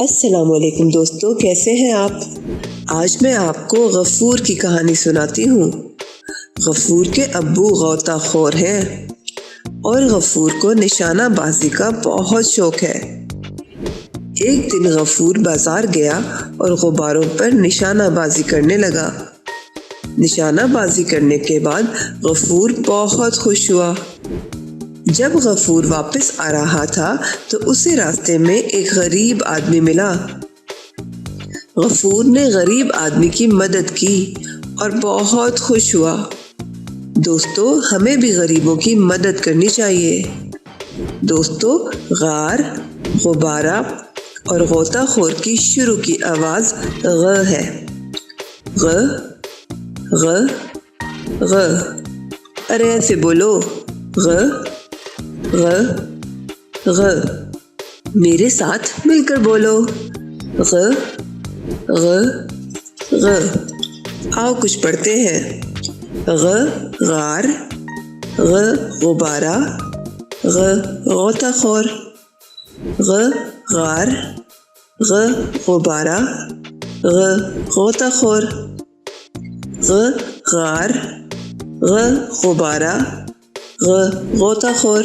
السلام علیکم دوستو، کیسے ہیں آپ؟ آج میں آپ کو غفور کی کہانی سناتی ہوں۔ غفور کے ابو غوطہ خور ہیں اور غفور کو نشانہ بازی کا بہت شوق ہے۔ ایک دن غفور بازار گیا اور غباروں پر نشانہ بازی کرنے لگا۔ نشانہ بازی کرنے کے بعد غفور بہت خوش ہوا۔ جب غفور واپس آ رہا تھا تو اسے راستے میں ایک غریب آدمی ملا۔ غفور نے غریب آدمی کی مدد کی اور بہت خوش ہوا۔ دوستو، ہمیں بھی غریبوں کی مدد کرنی چاہیے۔ دوستو، غار، غبارہ اور غوطہ خور کی شروع کی آواز غ ہے۔ غ غ غ۔ ارے ایسے بولو، غ غ غ۔ میرے ساتھ مل کر بولو، غ غ غ۔ آؤ کچھ پڑھتے ہیں۔ غ غار، غ غبارہ، غ غوطہ خور۔ غ غار، غ غبارہ، غ غوطہ خور۔ غ غار، غ غبارہ، غ غوطہ خور۔